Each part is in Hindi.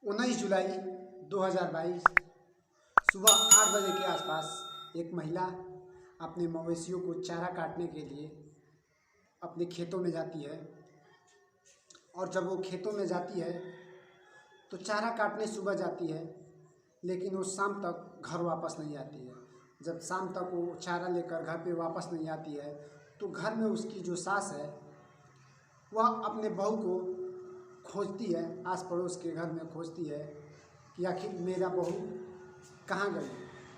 19 जुलाई 2022 सुबह 8 बजे के आसपास एक महिला अपने मवेशियों को चारा काटने के लिए अपने खेतों में जाती है। और जब वो खेतों में जाती है तो चारा काटने सुबह जाती है, लेकिन वो शाम तक घर वापस नहीं आती है। जब शाम तक वो चारा लेकर घर पे वापस नहीं आती है तो घर में उसकी जो सास है वह अपने बहू को खोजती है, आस पड़ोस के घर में खोजती है कि आखिर मेरा बहू कहाँ गई।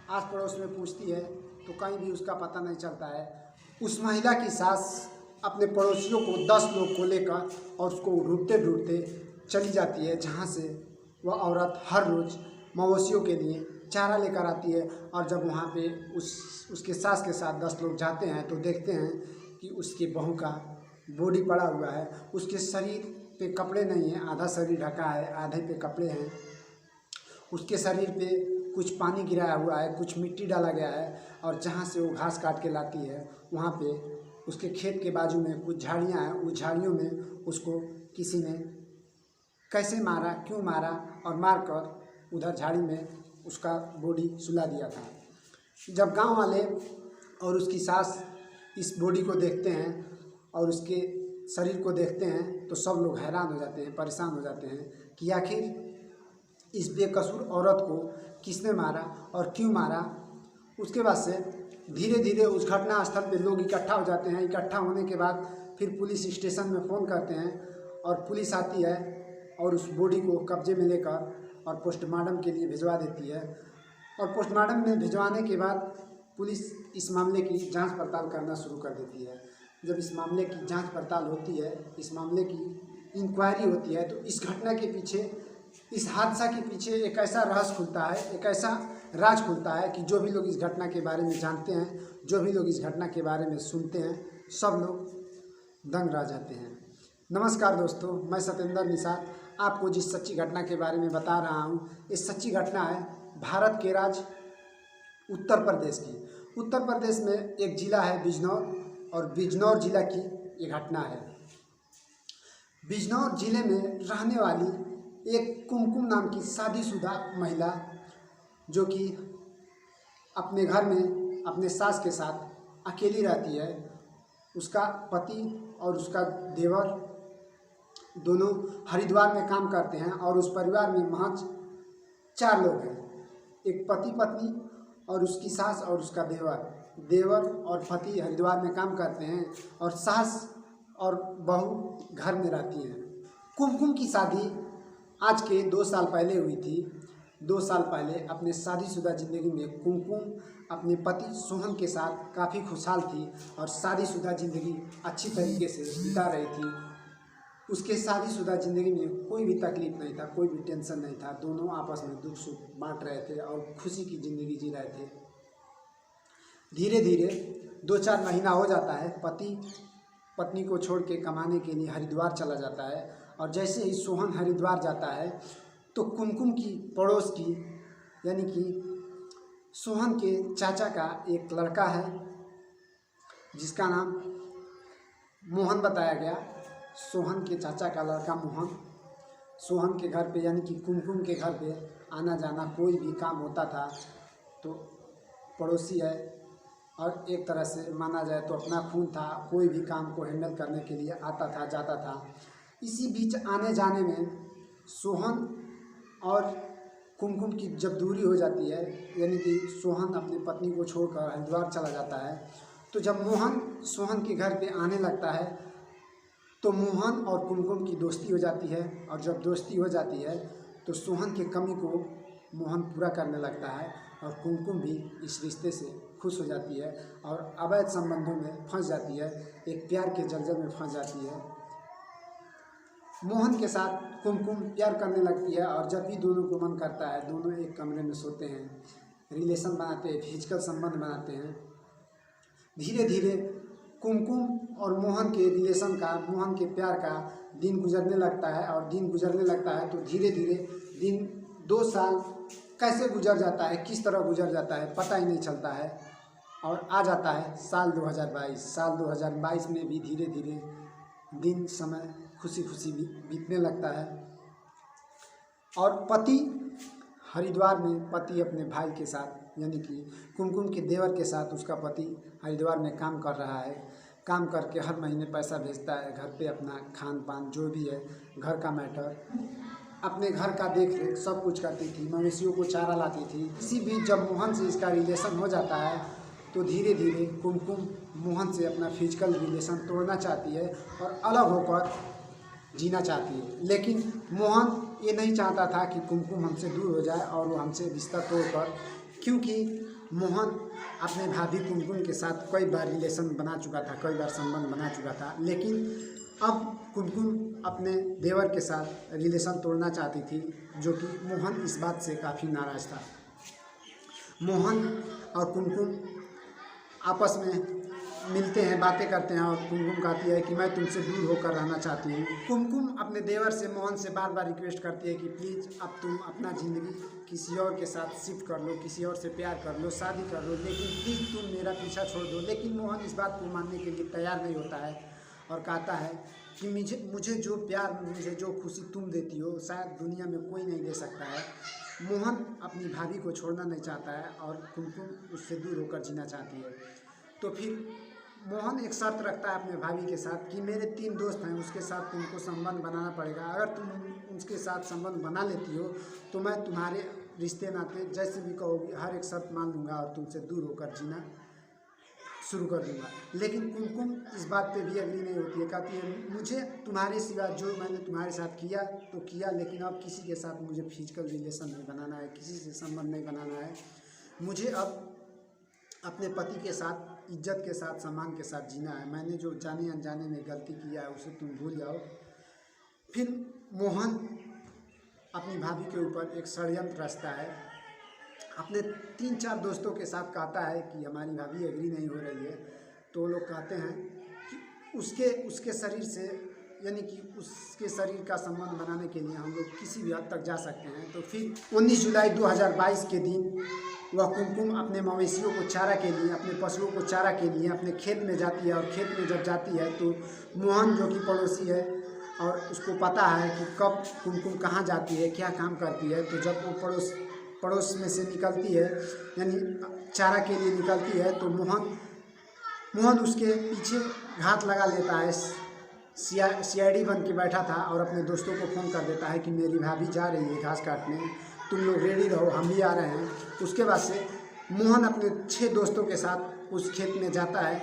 आस पड़ोस में पूछती है तो कहीं भी उसका पता नहीं चलता है। उस महिला की सास अपने पड़ोसियों को 10 लोग को लेकर और उसको ढूंढते ढूंढते चली जाती है, जहाँ से वह औरत हर रोज़ मवेशियों के लिए चारा लेकर आती है। और जब वहाँ पे उसके सास के साथ 10 लोग जाते हैं तो देखते हैं कि उसके बहू का बॉडी पड़ा हुआ है। उसके शरीर पे कपड़े नहीं हैं, आधा शरीर ढका है, आधे पे कपड़े हैं। उसके शरीर पे कुछ पानी गिराया हुआ है, कुछ मिट्टी डाला गया है। और जहाँ से वो घास काट के लाती है वहाँ पे उसके खेत के बाजू में कुछ झाड़ियाँ हैं, उस झाड़ियों में उसको किसी ने कैसे मारा, क्यों मारा, और मारकर उधर झाड़ी में उसका बॉडी सुला दिया था। जब गांव वाले और उसकी सास इस बॉडी को देखते हैं और उसके शरीर को देखते हैं तो सब लोग हैरान हो जाते हैं, परेशान हो जाते हैं कि आखिर इस बेकसूर औरत को किसने मारा और क्यों मारा। उसके बाद से धीरे धीरे उस घटना स्थल पे लोग इकट्ठा हो जाते हैं। इकट्ठा होने के बाद फिर पुलिस स्टेशन में फ़ोन करते हैं और पुलिस आती है और उस बॉडी को कब्जे में लेकर और पोस्टमार्टम के लिए भिजवा देती है। और पोस्टमार्टम में भिजवाने के बाद पुलिस इस मामले की जांच पड़ताल करना शुरू कर देती है। जब इस मामले की जांच पड़ताल होती है, इस मामले की इंक्वायरी होती है, तो इस घटना के पीछे, इस हादसा के पीछे एक ऐसा रहस्य खुलता है, एक ऐसा राज खुलता है कि जो भी लोग इस घटना के बारे में जानते हैं, जो भी लोग इस घटना के बारे में सुनते हैं, सब लोग दंग रह जाते हैं। नमस्कार दोस्तों, मैं सत्येंद्र निषाद आपको जिस सच्ची घटना के बारे में बता रहा हूँ, इस सच्ची घटना है भारत के राज्य उत्तर प्रदेश की। उत्तर प्रदेश में एक ज़िला है बिजनौर, और बिजनौर ज़िला की ये घटना है। बिजनौर ज़िले में रहने वाली एक कुमकुम नाम की शादीशुदा महिला, जो कि अपने घर में अपने सास के साथ अकेली रहती है। उसका पति और उसका देवर दोनों हरिद्वार में काम करते हैं और उस परिवार में महज 4 लोग हैं। एक पति पत्नी और उसकी सास और उसका देवर और पति हरिद्वार में काम करते हैं और सास और बहू घर में रहती हैं। कुमकुम की शादी आज के 2 साल पहले हुई थी। 2 साल पहले अपने शादीशुदा ज़िंदगी में कुमकुम अपने पति सोहन के साथ काफ़ी खुशहाल थी और शादीशुदा ज़िंदगी अच्छी तरीके से बिता रही थी। उसके शादीशुदा ज़िंदगी में कोई भी तकलीफ़ नहीं था, कोई भी टेंशन नहीं था। दोनों आपस में दुख सुख बांट रहे थे और खुशी की ज़िंदगी जी रहे थे। धीरे धीरे 2-4 महीना हो जाता है, पति पत्नी को छोड़ के कमाने के लिए हरिद्वार चला जाता है। और जैसे ही सोहन हरिद्वार जाता है तो कुमकुम की पड़ोस की, यानी कि सोहन के चाचा का एक लड़का है जिसका नाम मोहन बताया गया। सोहन के चाचा का लड़का मोहन सोहन के घर पे, यानी कि कुमकुम के घर पे आना जाना, कोई भी काम होता था तो पड़ोसी है और एक तरह से माना जाए तो अपना खून था। कोई भी काम को हैंडल करने के लिए आता था, जाता था। इसी बीच आने जाने में सोहन और कुमकुम की जब दूरी हो जाती है, यानी कि सोहन अपनी पत्नी को छोड़कर हरिद्वार चला जाता है, तो जब मोहन सोहन के घर पे आने लगता है तो मोहन और कुमकुम की दोस्ती हो जाती है। और जब दोस्ती हो जाती है तो सोहन की कमी को मोहन पूरा करने लगता है और कुमकुम भी इस रिश्ते से खुश हो जाती है और अवैध संबंधों में फंस जाती है, एक प्यार के जलजल में फंस जाती है। मोहन के साथ कुमकुम प्यार करने लगती है और जब भी दोनों को मन करता है दोनों एक कमरे में सोते हैं, रिलेशन बनाते हैं, फिजिकल संबंध बनाते हैं। धीरे धीरे कुमकुम और मोहन के रिलेशन का, मोहन के प्यार का दिन गुजरने लगता है। और दिन गुजरने लगता है तो धीरे धीरे दिन 2 साल कैसे गुजर जाता है, किस तरह गुजर जाता है पता ही नहीं चलता है। और आ जाता है साल 2022। साल 2022 में भी धीरे धीरे दिन समय खुशी खुशी बीतने लगता है। और पति हरिद्वार में पति अपने भाई के साथ यानी कि कुमकुम के देवर के साथ उसका पति हरिद्वार में काम कर रहा है। काम करके हर महीने पैसा भेजता है घर पे, अपना खान पान जो भी है घर का मैटर, अपने घर का देख रेख सब कुछ करती थी, मवेशियों को चारा लाती थी। इसी बीच जब मोहन से इसका रिलेशन हो जाता है तो धीरे धीरे कुमकुम मोहन से अपना फिजिकल रिलेशन तोड़ना चाहती है और अलग होकर जीना चाहती है। लेकिन मोहन ये नहीं चाहता था कि कुमकुम हमसे दूर हो जाए और वो हमसे रिश्ता तोड़कर, क्योंकि मोहन अपने भाभी कुमकुम के साथ कई बार रिलेशन बना चुका था, कई बार संबंध बना चुका था। लेकिन अब कुमकुम अपने देवर के साथ रिलेशन तोड़ना चाहती थी, जो कि मोहन इस बात से काफ़ी नाराज़ था। मोहन और कुमकुम आपस में मिलते हैं, बातें करते हैं और कुमकुम कहती है कि मैं तुमसे दूर होकर रहना चाहती हूँ। कुमकुम अपने देवर से मोहन से बार बार रिक्वेस्ट करती है कि प्लीज़ अब तुम अपना ज़िंदगी किसी और के साथ शिफ्ट कर लो, किसी और से प्यार कर लो, शादी कर लो, लेकिन प्लीज़ तुम मेरा पीछा छोड़ दो। लेकिन मोहन इस बात को मानने के लिए तैयार नहीं होता है और कहता है कि मुझे जो प्यार, मुझे जो खुशी तुम देती हो शायद दुनिया में कोई नहीं दे सकता है। मोहन अपनी भाभी को छोड़ना नहीं चाहता है और कुमकुम उससे दूर होकर जीना चाहती है। तो फिर मोहन एक शर्त रखता है अपने भाभी के साथ कि मेरे 3 दोस्त हैं, उसके साथ तुमको संबंध बनाना पड़ेगा। अगर तुम उसके साथ संबंध बना लेती हो तो मैं तुम्हारे रिश्ते नाते जैसे भी कहोगी हर एक शर्त मान लूँगा और तुमसे दूर होकर जीना शुरू कर दूँगा। लेकिन कुमकुम इस बात पे भी अग्री नहीं होती है, कहती है मुझे तुम्हारे सिवा जो मैंने तुम्हारे साथ किया तो किया, लेकिन अब किसी के साथ मुझे फिजिकल रिलेशन नहीं बनाना है, किसी से संबंध नहीं बनाना है। मुझे अब अपने पति के साथ इज्जत के साथ सम्मान के साथ जीना है। मैंने जो जाने अनजाने में गलती किया है उसे तुम भूल जाओ। फिर मोहन अपनी भाभी के ऊपर एक षड्यंत्र रचता है, अपने 3-4 दोस्तों के साथ कहता है कि हमारी भाभी एग्री नहीं हो रही है। तो लोग कहते हैं कि उसके शरीर से यानी कि उसके शरीर का संबंध बनाने के लिए हम लोग किसी भी हद तक जा सकते हैं। तो फिर 19 जुलाई 2022 के दिन वह कुमकुम अपने मवेशियों को चारा के लिए, अपने पशुओं को चारा के लिए अपने खेत में जाती है। और खेत में जब जाती है तो मोहन जो कि पड़ोसी है और उसको पता है कि कब कुमकुम कहाँ जाती है, क्या काम करती है। तो जब वो पड़ोस में से निकलती है यानी चारा के लिए निकलती है तो मोहन उसके पीछे घात लगा लेता है। सीआईडी बन के बैठा था और अपने दोस्तों को फ़ोन कर देता है कि मेरी भाभी जा रही है घास काटने, तुम लोग रेडी रहो, हम भी आ रहे हैं। उसके बाद से मोहन अपने 6 दोस्तों के साथ उस खेत में जाता है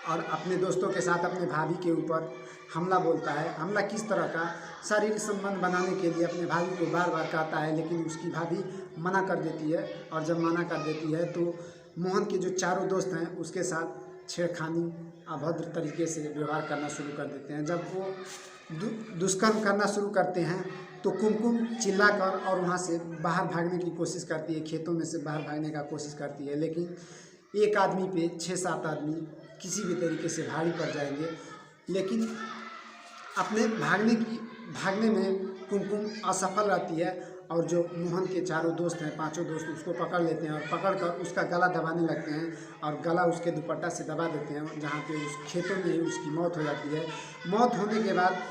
और अपने दोस्तों के साथ अपने भाभी के ऊपर हमला बोलता है। हमला किस तरह का, शारीरिक संबंध बनाने के लिए अपने भाभी को बार बार कहता है, लेकिन उसकी भाभी मना कर देती है। और जब मना कर देती है तो मोहन के जो चारों दोस्त हैं उसके साथ छेड़खानी, अभद्र तरीके से व्यवहार करना शुरू कर देते हैं। जब वो दुष्कर्म करना शुरू करते हैं तो कुमकुम चिल्लाकर और वहाँ से बाहर भागने की कोशिश करती है, खेतों में से बाहर भागने का कोशिश करती है। लेकिन एक आदमी पे 6-7 आदमी किसी भी तरीके से भारी पड़ जाएंगे। लेकिन अपने भागने में कुमकुम असफल रहती है और जो मोहन के चारों दोस्त हैं, 5 दोस्त उसको पकड़ लेते हैं और पकड़कर उसका गला दबाने लगते हैं और गला उसके दुपट्टा से दबा देते हैं, जहाँ पे उस खेतों में ही उसकी मौत हो जाती है। मौत होने के बाद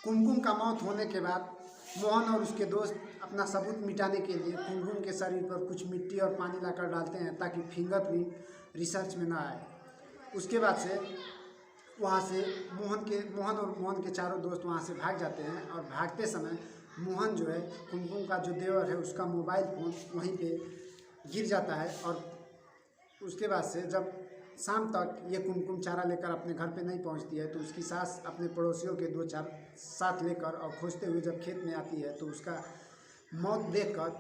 कुमकुम का मौत होने के बाद मोहन और उसके दोस्त अपना सबूत मिटाने के लिए कुमकुम के शरीर पर कुछ मिट्टी और पानी लाकर डालते हैं ताकि फिंगरप्रिंट रिसर्च में ना आए। उसके बाद से वहाँ से मोहन और मोहन के चारों दोस्त वहाँ से भाग जाते हैं। और भागते समय मोहन जो है, कुमकुम का जो देवर है, उसका मोबाइल फ़ोन वहीं पे गिर जाता है। और उसके बाद से जब शाम तक ये कुमकुम चारा लेकर अपने घर पे नहीं पहुंचती है तो उसकी सास अपने पड़ोसियों के 2-4 साथ लेकर और खोजते हुए जब खेत में आती है तो उसका मौत देखकर,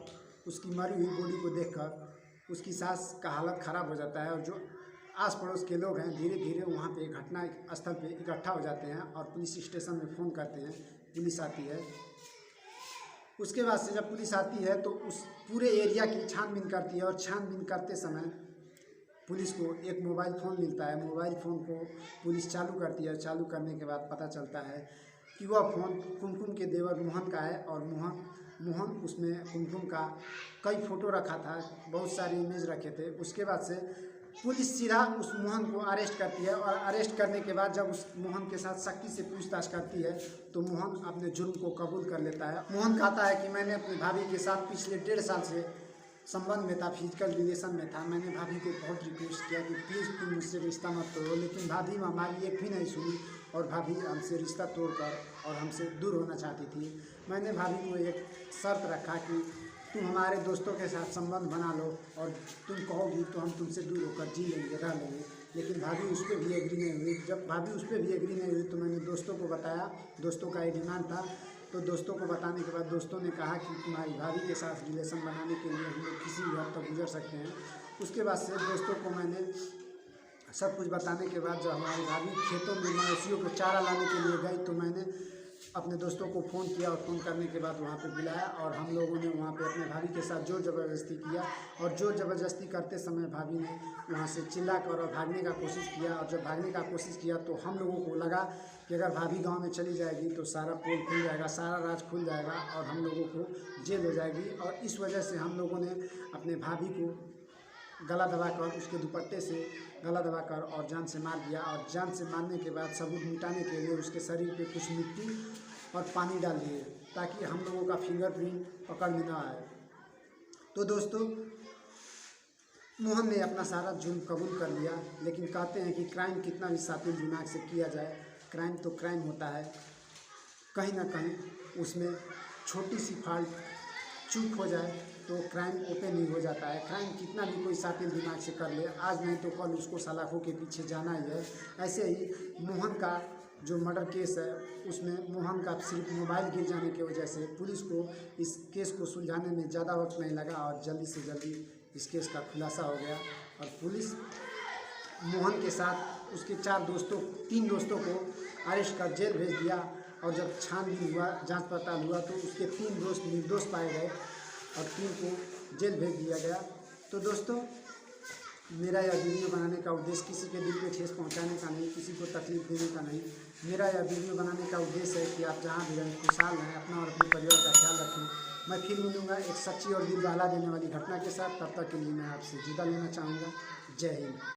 उसकी मरी हुई बॉडी को देखकर उसकी सास का हालत ख़राब हो जाता है। और जो आस पड़ोस के लोग हैं धीरे धीरे वहाँ पे घटना स्थल पे इकट्ठा हो जाते हैं और पुलिस स्टेशन में फ़ोन करते हैं। पुलिस आती है। उसके बाद से जब पुलिस आती है तो उस पूरे एरिया की छानबीन करती है और छानबीन करते समय पुलिस को एक मोबाइल फ़ोन मिलता है। मोबाइल फ़ोन को पुलिस चालू करती है। चालू करने के बाद पता चलता है कि वह फ़ोन कुमकुम के देवर मोहन का है और मोहन उसमें कुमकुम का कई फ़ोटो रखा था, बहुत सारी इमेज रखे थे। उसके बाद से पुलिस सीधा उस मोहन को अरेस्ट करती है और अरेस्ट करने के बाद जब उस मोहन के साथ सख्ती से पूछताछ करती है तो मोहन अपने जुर्म को कबूल कर लेता है। मोहन कहता है कि मैंने अपनी भाभी के साथ पिछले 1.5 साल से संबंध में था, फिजिकल रिलेशन में था। मैंने भाभी को बहुत रिक्वेस्ट किया कि प्लीज़ तुम मुझसे रिश्ता मत तोड़ो, लेकिन भाभी हमारी एक भी नहीं सुनी और भाभी हमसे रिश्ता तोड़कर और हमसे दूर होना चाहती थी। मैंने भाभी को एक शर्त रखा कि तुम हमारे दोस्तों के साथ संबंध बना लो और तुम कहोगी तो हम तुमसे दूर होकर जी लेंगे, रह लेंगे। लेकिन भाभी उस पर भी एग्री नहीं हुई। जब भाभी उस पर भी एग्री नहीं हुई तो मैंने दोस्तों को बताया, दोस्तों का ये डिमांड था। तो दोस्तों को बताने के बाद दोस्तों ने कहा कि तुम्हारी भाभी के साथ रिलेशन बनाने के लिए हम लोग किसी भी हद तक गुजर सकते हैं। उसके बाद से दोस्तों को मैंने सब कुछ बताने के बाद जब हमारी भाभी खेतों में मवेशियों को चारा लाने के लिए गई तो मैंने अपने दोस्तों को फ़ोन किया और फ़ोन करने के बाद वहाँ पे बुलाया और हम लोगों ने वहाँ पे अपने भाभी के साथ ज़ोर ज़बरदस्ती किया। और ज़ोर ज़बरदस्ती करते समय भाभी ने वहाँ से चिल्ला कर और भागने का कोशिश किया। और जब भागने का कोशिश किया तो हम लोगों को लगा कि अगर भाभी गांव में चली जाएगी तो सारा पोल खुल जाएगा, सारा राज खुल जाएगा और हम लोगों को जेल हो जाएगी। और इस वजह से हम लोगों ने अपने भाभी को गला दबाकर, उसके दुपट्टे से गला दबाकर और जान से मार दिया। और जान से मारने के बाद सबूत मिटाने के लिए उसके शरीर पे कुछ मिट्टी और पानी डाल दिए ताकि हम लोगों का फिंगरप्रिंट पकड़ में ना आए। तो दोस्तों, मोहन ने अपना सारा जुर्म कबूल कर लिया, लेकिन कहते हैं कि क्राइम कितना भी शातिर दिमाग से किया जाए, क्राइम तो क्राइम होता है। कहीं ना कहीं उसमें छोटी सी फॉल्ट चूक हो जाए तो क्राइम ओपन ही हो जाता है। क्राइम कितना भी कोई शातिर दिमाग से कर ले, आज नहीं तो कल उसको सलाखों के पीछे जाना ही है। ऐसे ही मोहन का जो मर्डर केस है उसमें मोहन का सिर्फ मोबाइल गिर जाने की वजह से पुलिस को इस केस को सुलझाने में ज़्यादा वक्त नहीं लगा और जल्दी से जल्दी इस केस का खुलासा हो गया। और पुलिस मोहन के साथ उसके 3 दोस्तों को अरेस्ट कर जेल भेज दिया। और जब छानबीन हुआ, जांच पड़ताल हुआ तो उसके 3 दोस्त निर्दोष पाए गए और 3 को जेल भेज दिया गया। तो दोस्तों, मेरा यह वीडियो बनाने का उद्देश्य किसी के दिल पे ठेस पहुंचाने का नहीं, किसी को तकलीफ देने का नहीं। मेरा यह वीडियो बनाने का उद्देश्य है कि आप जहां भी रहें खुशहाल रहें, अपना और अपने परिवार का ख्याल रखें। मैं फिर मिलूँगा एक सच्ची और दिल दहला देने वाली घटना के साथ। तब तक के लिए मैं आपसे जुदा लेना चाहूँगा। जय हिंद।